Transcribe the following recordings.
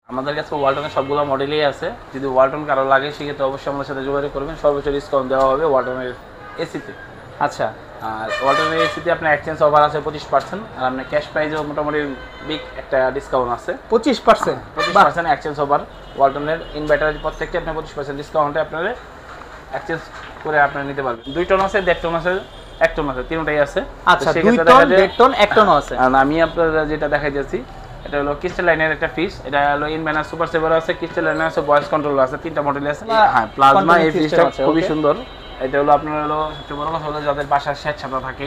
আমাদের কাছে ওয়ালটনের সবগুলো মডেলই আছে। যদি ওয়ালটন কারো লাগে সেক্ষেত্রে অবশ্যই আমাদের সাথে যোগাযোগ করবেন। সর্বোচ্চ ডিসকাউন্ট দেওয়া হবে ওয়ালটনের এসিতে। আচ্ছা, আর ওয়ালটনের এসিতে আপনার এক্সচেঞ্জ অফার আছে 25%, আর আপনার ক্যাশ প্রাইজেও মোটামুটি বিগ একটা ডিসকাউন্ট আছে 25%। 25% এক্সচেঞ্জ অফার। ওয়ালটনের ইনভার্টার প্রত্যেকটা আপনার 25% ডিসকাউন্টে আপনারা এক্সচেঞ্জ করে আপনারা নিতে পারবেন। 2 টন আছে, 1.5 টন আছে, 1 টন আছে, তিনটাই আছে। আচ্ছা, 2 টন, 1.5 টন, 1 টনও আছে। আর আমি আপনারা যেটা দেখাই যাচ্ছি এটা হলো ক্রিস্টাল লাইনের একটা ফ্রিজ। এটা হলো ইনভার্টার সুপার সেভার আছে, ক্রিস্টাল লাইনের আছে, ভয়েস কন্ট্রোল আছে, 3টা মডেল আছে। হ্যাঁ, প্লাজমা এই ফ্রিজটা খুবই সুন্দর। এটা হলো আপনার হলো সবচেয়ে বড় কথা হলো যাদের বাসার স্যাঁতসেঁতা থাকে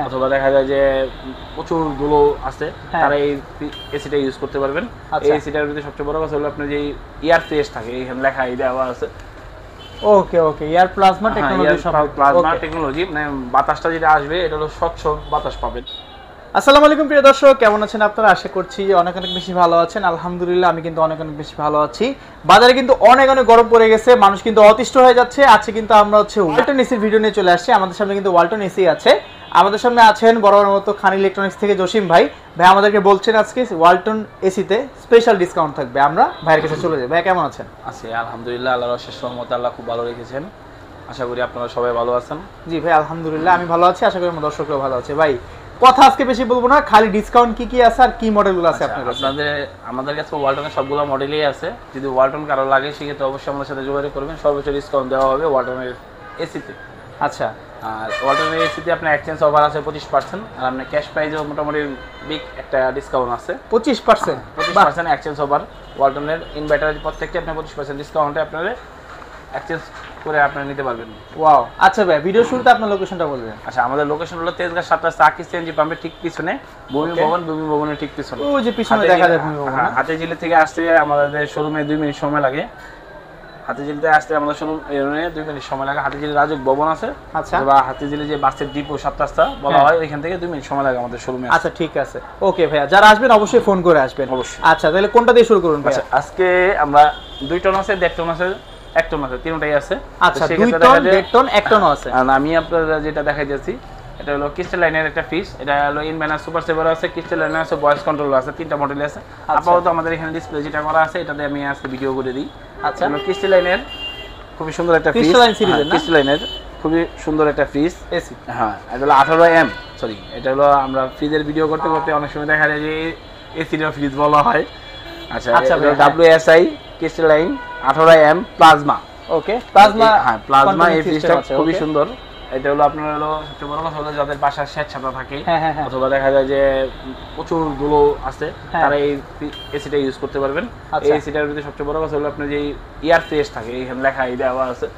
অথবা দেখা যায় যে প্রচুর ধুলো আছে, তারা এই এসিটা ইউজ করতে পারবেন। এই এসিটার ভিতরে সবচেয়ে বড় কথা হলো আপনার যে এয়ার ফ্রেশ থাকে, এখানে লেখা দেওয়া আছে। Okay okay, air plasma technology, plasma technology, মানে বাতাসটা যেটা আসবে এটা হলো স্বচ্ছ বাতাস পাবেন। আসসালামু আলাইকুম প্রিয় দর্শক, কেমন আছেন আপনারা? আশা করছি অনেক অনেক বেশি ভালো আছেন। আলহামদুলিল্লাহ আমি কিন্তু অনেক অনেক বেশি ভালো আছি। বাজারে কিন্তু অনেক অনেক গরম পড়ে গেছে, মানুষ কিন্তু অতিষ্ঠ হয়ে যাচ্ছে। আজকে কিন্তু আমরা ওয়ালটন এসির ভিডিও নিয়ে চলে আসছি। আমাদের সামনে কিন্তু ওয়ালটন এসি আছে। আমাদের সামনে আছেন বরাবর মতো খান ইলেকট্রনিক্স থেকে জসিম ভাই। ভাই আমাদেরকে বলছেন আজকে ওয়ালটন এসিতে স্পেশাল ডিসকাউন্ট থাকবে। আমরা ভাইয়ের কাছে চলে যাই। ভাই কেমন আছেন? আছি আলহামদুলিল্লাহ, আল্লাহর অশেষ রহমতে আল্লাহ খুব ভালো রেখেছেন। আশা করি আপনারা সবাই ভালো আছেন। জি ভাই আলহামদুলিল্লাহ আমি ভালো আছি, আশা করি আমার দর্শকরাও ভালো আছে। ভাই কথা আজকে বেশি বলবো না, খালি ডিসকাউন্ট কি কি আছে আর কি মডেলগুলো আছে আপনার কাছে? আমাদের কাছে ওয়ালটনের সবগুলো মডেলই আছে। যদি ওয়ালটন কারো লাগে সেক্ষেত্রে অবশ্যই আমাদের সাথে যোগাযোগ করবেন। সর্বোচ্চ ডিসকাউন্ট দেওয়া হবে ওয়ালটনের এসিতে। আচ্ছা, আর ওয়ালটনের এসিতে আপনার এক্সচেঞ্জ অফার আছে 25%, আর আপনার ক্যাশ প্রাইজেও মোটামুটি বিগ একটা ডিসকাউন্ট আছে 25%। 25% এক্সচেঞ্জ অফার। ওয়ালটনের ইনভার্টার প্রত্যেকটা আপনার 25% ডিসকাউন্টে আপনারা এক্সচেঞ্জ করে আপনারা নিতে পারবেন। ওয়াও, আচ্ছা ভাই ভিডিও শুরুতে আপনার লোকেশনটা বলবেন। আচ্ছা, আমাদের লোকেশন হলো তেজগাঁ 7 রাস্তা আকিস সিএনজি পাম্পের ঠিক পিছনে, ভূমি ভবনের ঠিক পিছনে। ওই যে পিছনে দেখা যায় ভূমি ভবন। হ্যাঁ, হাতিঝিলি থেকে আসতে আমাদের শোরুমে 2 মিনিট সময় লাগে। হাতিঝিলিতে আসতে আমাদের শোরুমে 2 মিনিট সময় লাগে। হাতিঝিলি রাজুক ভবন আছে, আচ্ছা, বা হাতিঝিলি যে বাসের ডিপো 7 রাস্তা বলা হয়, ওইখান থেকে 2 মিনিট সময় লাগে আমাদের শোরুমে। আচ্ছা ঠিক আছে, ওকে ভাইয়া যারা আসবেন অবশ্যই ফোন করে আসবেন। অবশ্যই। আচ্ছা তাহলে কোনটা দিয়ে শুরু করুন? আচ্ছা, আজকে আমরা 2 টন আছে, 1.5 টন আছে, 1 টন আছে, তিনটাই আছে। আচ্ছা, 2 টন, 1.5 টন, 1 টনও আছে। আর আমি আপনারা যেটা দেখাই যাচ্ছি এটা হলো ক্রিস্টাল লাইনের একটা ফ্রিজ। এটা হলো ইনভার্টার সুপার সেভার আছে, ক্রিস্টাল লাইনের আছে, ভয়েস কন্ট্রোল আছে, 3টা মডেল আছে। আপাতত আমাদের এখানে ডিসপ্লে যেটা করা আছে এটাতে আমি আজকে ভিডিও করে দিই। আচ্ছা, ক্রিস্টাল লাইনের খুবই সুন্দর একটা ফ্রিজ, ক্রিস্টাল লাইন সিরিজের না? ক্রিস্টাল লাইনের খুবই সুন্দর একটা ফ্রিজ এসি। হ্যাঁ, এটা হলো 18M, সরি এটা হলো আমরা ফ্রিজের ভিডিও করতে করতে অনেক সময় দেখা যায় যে এসিটা ফ্রিজ বলা হয়। আচ্ছা, WSI crystal line 18M plasma. Okay, plasma. হ্যাঁ, প্লাজমা এই ফ্রিজটা খুবই সুন্দর। এটা হলো আপনার হলো সবচেয়ে বড় কথা হলো যাদের বাসার স্যাঁতসেঁতা থাকে অথবা দেখা যায় যে প্রচুর ধুলো আছে, তারা এই এসিটা ইউজ করতে পারবেন। এই এসিটার ভিতরে সবচেয়ে বড় কথা হলো আপনার যে এয়ার ফ্রেশ থাকে, এখানে লেখা দেওয়া আছে।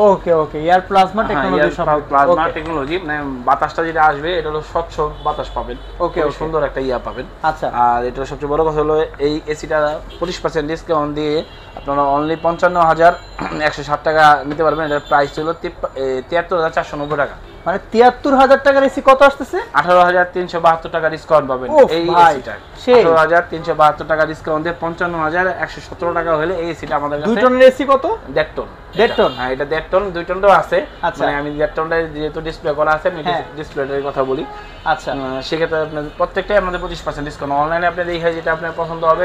Okay okay, air plasma technology, plasma technology, মানে বাতাসটা যেটা আসবে এটা হলো স্বচ্ছ বাতাস পাবেন। ওকে, সুন্দর একটা পাবেন। আচ্ছা, আর এটা সবচেয়ে বড় কথা হলো এই এসিটা 25% ডিসকাউন্ট দিয়ে আপনারা অনলি 55,160 টাকা নিতে পারবেন। এটার প্রাইস ছিল 73,490 টাকা। মানে 73,000 টাকার এসি কত আসতেছে? 18,372 টাকা ডিসকাউন্ট পাবেন এই এসিটা। 18,372 টাকা ডিসকাউন্ট দিয়ে 55,117 টাকা হলে এই এসিটা আমাদের কাছে। 2 টনের এসি কত? 1.5 টন। 1.5 টন? হ্যাঁ, এটা 1.5 টন, 2 টনটাও আছে। আচ্ছা, মানে আমি 1.5 টনটা যেহেতু ডিসপ্লে করা আছে আমি ডিসপ্লেটার কথা বলি। আচ্ছা, সেক্ষেত্রে আপনার প্রত্যেকটাই আমাদের 25% ডিসকাউন্ট। অনলাইনে আপনি দেখে যেটা আপনার পছন্দ হবে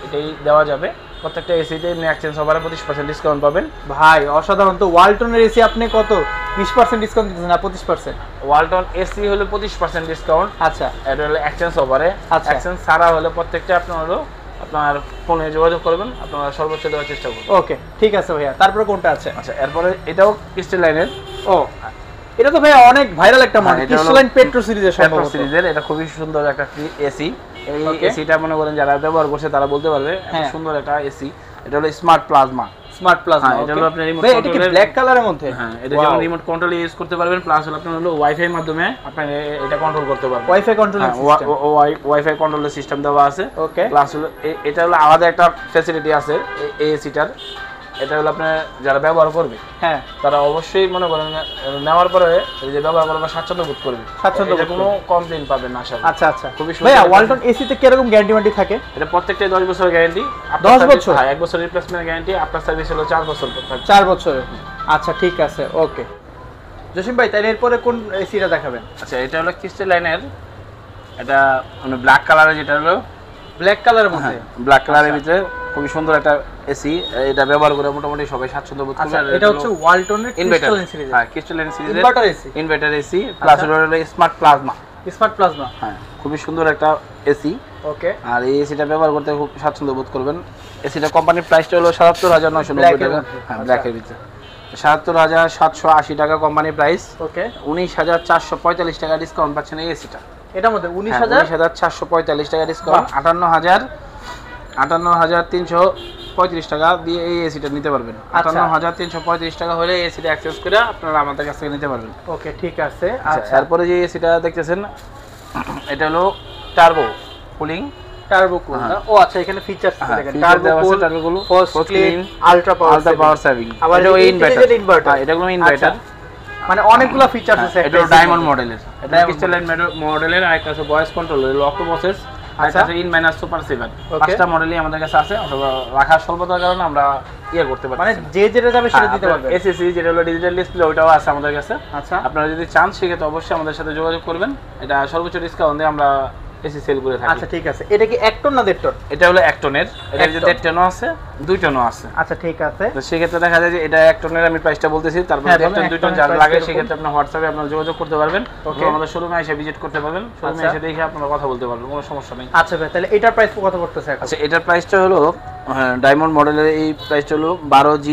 এটাই দেওয়া যাবে। প্রত্যেকটা এসিতে এক্সচেঞ্জ অফারে 25% ডিসকাউন্ট পাবেন। ভাই অসাধারণ। তো ওয়ালটনের এসি আপনি কত 20% ডিসকাউন্ট দিতেছেন না 25%? ওয়ালটন এসি হলো 25% ডিসকাউন্ট। আচ্ছা, এটা হলো এক্সচেঞ্জ অফারে। এক্সচেঞ্জ ছাড়া হলে প্রত্যেকটা আপনার ফোনে যোগাযোগ করবেন, আপনারা সর্বোচ্চ দেওয়ার চেষ্টা করবেন। ওকে ঠিক আছে ভাইয়া, তারপরে কোনটা আছে? আচ্ছা, এরপরে এটাও ক্রিস্টাল লাইনের। ও, এটা তো ভাই অনেক ভাইরাল একটা মডেল, ক্রিস্টাল লাইন পেট্রো সিরিজের, পেট্রো সিরিজের। এটা খুবই সুন্দর একটা এসি। এই এসিটা মনে করেন যারা ব্যবহার করছে তারা বলতে পারবে সুন্দর একটা এসি। এটা হলো স্মার্ট প্লাজমা। স্মার্ট প্লাজমা, এটা হলো আপনি রিমোট কন্ট্রোল, এটা কি ব্ল্যাক কালারের মধ্যে? হ্যাঁ, এটা যেমন রিমোট কন্ট্রোল ইউজ করতে পারবেন, প্লাস হলো আপনার হলো ওয়াইফাই এর মাধ্যমে আপনি এটা কন্ট্রোল করতে পারবেন। ওয়াইফাই কন্ট্রোল সিস্টেম, ওয়াইফাই কন্ট্রোলের সিস্টেম দেওয়া আছে। ওকে, প্লাস হলো এটা হলো আলাদা একটা ফ্যাসিলিটি আছে এই এসিটার। এটা হলো আপনি যারা ব্যবহার করবে তারা অবশ্যই মনে করেন নেওয়ার পরে এই যে ব্যবহার করবে স্বাচ্ছন্দ্য বোধ করবে, স্বাচ্ছন্দ্য, কোনো কমপ্লেইন পাবেন না আশা করি। আচ্ছা আচ্ছা, খুবই সুন্দর। ভাইয়া ওয়ালটন এসিতে কি রকম গ্যারান্টি ওয়ারেন্টি থাকে? এটা প্রত্যেকটাই 10 বছরের গ্যারান্টি। 10 বছর? হ্যাঁ, 1 বছর রিপ্লেসমেন্ট গ্যারান্টি। আপনার সার্ভিস হলো 4 বছর। 4 বছরের। আচ্ছা ঠিক আছে, ওকে। জসিম ভাই তাহলে এরপরে কোন এসিটা দেখাবেন? আচ্ছা, এটা হলো ক্রিস্টাল লাইনের, এটা মানে ব্ল্যাক কালারের, যেটা হলো ব্ল্যাক কালারের মধ্যে, ব্ল্যাক কালারের ভিতরে খুবই সুন্দর একটা এসি। এটা ব্যবহার করে মোটামুটি সবাই স্বাচ্ছন্দ্য বোধ করবে। এটা হচ্ছে ওয়ালটনের ক্রিস্টালাইন সিরিজ। হ্যাঁ, ক্রিস্টালাইন সিরিজের ইনভার্টার এসি প্লাস হলো স্মার্ট প্লাজমা। হ্যাঁ, খুবই সুন্দর একটা এসি। ওকে। আর এই এসিটা ব্যবহার করতে খুব স্বাচ্ছন্দ্য বোধ করবেন। এসিটা কোম্পানির প্রাইসটা হলো ৭৭,৯৯০ টাকা। হ্যাঁ, ব্ল্যাকের ভিতরে ৭৭,৭৮০ টাকা কোম্পানির প্রাইস। ওকে। ১৯,৪৪৫ টাকা ডিসকাউন্ট পাচ্ছেন এই এসিটা। এটার মধ্যে ১৯,৪৪৫ টাকা ডিসকাউন্ট, ৫৮,৩৩৫ টাকা দিয়ে এই এসিটা নিতে পারবেন। ৫৮,৩৩৫ টাকা হলে এই এসিটা অ্যাক্সেস করে আপনারা আমাদের কাছ থেকে নিতে পারবেন। ওকে, ঠিক আছে। আচ্ছা, তারপরে যে এসিটা দেখতেছেন এটা হলো টার্বো কুলিং। Turbo cool. ও আচ্ছা, এখানে ফিচারস দেখেন, turbo cool, fast clean, ultra power saving. আবার এটা ইনভার্টার। এটা হলো ইনভার্টার। মানে অনেকগুলো ফিচারস আছে। এটা ডায়মন্ড মডেলের, এটা ক্রিস্টালাইন মডেলের। আর একটা আছে ভয়েস কন্ট্রোল, হলো অক্টোপসেস। আচ্ছা, ইন মাইনাস সুপার 7 পাঁচটা মডেলই আমাদের কাছে আছে। অথবা রাখার স্বল্পতার কারণে আমরা করতে পারি, মানে যে যেটা যাবে সেটা দিতে পারবে। এসএসসি যেটা হলো ডিজিটাল ডিসপ্লে, ওটাও আছে আমাদের কাছে। আচ্ছা, আপনারা যদি চান সেক্ষেত্রে অবশ্যই আমাদের সাথে যোগাযোগ করবেন। এটা সর্বোচ্চ ডিসকাউন্ট দিয়ে আমরা এসি সেল করে থাকি। আচ্ছা, ঠিক আছে। এটা কি 1 টন না 1.5 টন? এটা হলো 1 টনের। এটা যে 1.5 টনও আছে, 2 টনও আছে। আচ্ছা, ঠিক আছে। তো সেই ক্ষেত্রে দেখা যায় যে এটা 1 টনের আমি প্রাইসটা বলতেছি, তারপর 1 টন 2 টন যার লাগে সেই ক্ষেত্রে আপনি হোয়াটসঅ্যাপে আপনারা যোগাযোগ করতে পারবেন। আমাদের শোরুমে এসে ভিজিট করতে পারবেন, শোরুমে এসে দেখে আপনারা কথা বলতে পারবেন, কোনো সমস্যা নেই। আচ্ছা ভাই, তাহলে এটার প্রাইস কত পড়তেছে এখন? আচ্ছা, এটার প্রাইসটা হলো ডায়মন্ড মডেলের এই প্রাইসটা হলো 12G।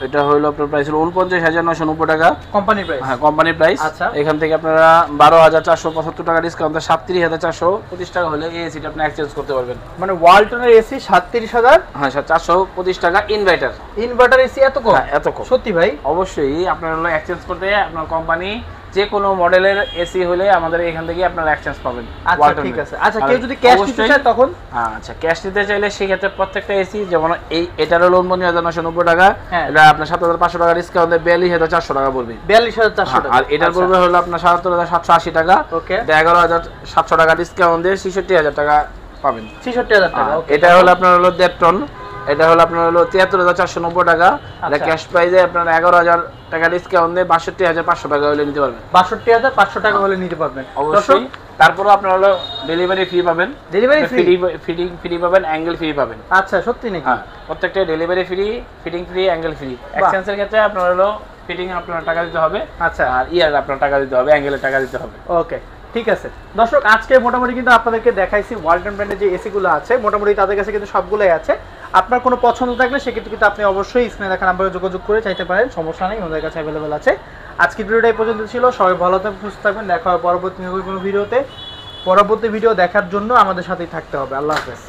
এটা হলো আপনার প্রাইস হলো ৪৯,৯৯০ টাকা কোম্পানি প্রাইস। হ্যাঁ, কোম্পানি প্রাইস। আচ্ছা, এখান থেকে আপনারা ১২,৪৭৫ টাকা ডিসকাউন্ট, ৩৭,৪২৫ টাকা হলে এই এসিটা আপনি এক্সচেঞ্জ করতে পারবেন। মানে ওয়ালটনের এসি ৩৭,০০০। হ্যাঁ, ৪২৫ টাকা ইনভার্টার এসি এত কম? হ্যাঁ, এত কম। সত্যি ভাই? অবশ্যই আপনার হলো এক্সচেঞ্জ করতে আপনার কোম্পানি যে কোনো মডেলের এসি হলে আমাদের এখান থেকে আপনারা এক্সচেঞ্জ পাবেন। আচ্ছা, ঠিক আছে। আচ্ছা, কেউ যদি ক্যাশ নিতে চায় তখন? আচ্ছা, ক্যাশ নিতে চাইলে সেই ক্ষেত্রে প্রত্যেকটা এসি যেমন এটার হলো ৪৯,৯৯০ টাকা, এটা আপনার ৭৫০০ টাকা ডিসকাউন্ট দিয়ে ৪২,৪০০ টাকা পড়বে। ৪২,৪০০ টাকা। আর এটার পড়বে হলো আপনার ৭৭,৭৮০ টাকা। ওকে। ১১,৭০০ টাকা ডিসকাউন্ট দিয়ে ৬৬,০০০ টাকা পাবেন। ৬৬,০০০ টাকা। ওকে। এটা হলো আপনার হলো ১.৫ টন। এটা হলো আপনার হলো ৭৩,৪৯০ টাকা। এটা ক্যাশ প্রাইসে আপনার ১১,০০০ টাকা ডিসকাউন্ট দিয়ে ৬২,৫০০ টাকা হলে নিতে পারবেন। ৬২,৫০০ টাকা হলে নিতে পারবেন অবশ্যই। তারপরে আপনার হলো ডেলিভারি ফ্রি পাবেন, ডেলিভারি ফ্রি, ফিটিং ফ্রি পাবেন, অ্যাঙ্গেল ফ্রি পাবেন। আচ্ছা, সত্যি নাকি? হ্যাঁ, প্রত্যেকটা delivery free, fitting free, angle free. এক্সচেঞ্জের ক্ষেত্রে আপনার হলো ফিটিং আপনার টাকা দিতে হবে। আচ্ছা, আর আপনার টাকা দিতে হবে, অ্যাঙ্গেলের টাকা দিতে হবে। ওকে, ঠিক আছে। দর্শক, আজকে মোটামুটি কিন্তু আপনাদেরকে দেখাইছি ওয়ালটন ব্র্যান্ডের যে এসিগুলো আছে, মোটামুটি তাদের কাছে কিন্তু সবগুলোই আছে। আপনার কোনো পছন্দ থাকলে সেক্ষেত্রে কিন্তু আপনি অবশ্যই স্ক্রিনে দেখা নাম্বারে যোগাযোগ করে চাইতে পারেন, সমস্যা নেই, ওদের কাছে অ্যাভেলেবেল আছে। আজকের ভিডিওটা এই পর্যন্ত ছিল। সবাই ভালো থাকবেন, সুস্থ থাকবেন। দেখা হবে পরবর্তী কোনো ভিডিওতে। পরবর্তী ভিডিও দেখার জন্য আমাদের সাথেই থাকতে হবে। আল্লাহ হাফেজ।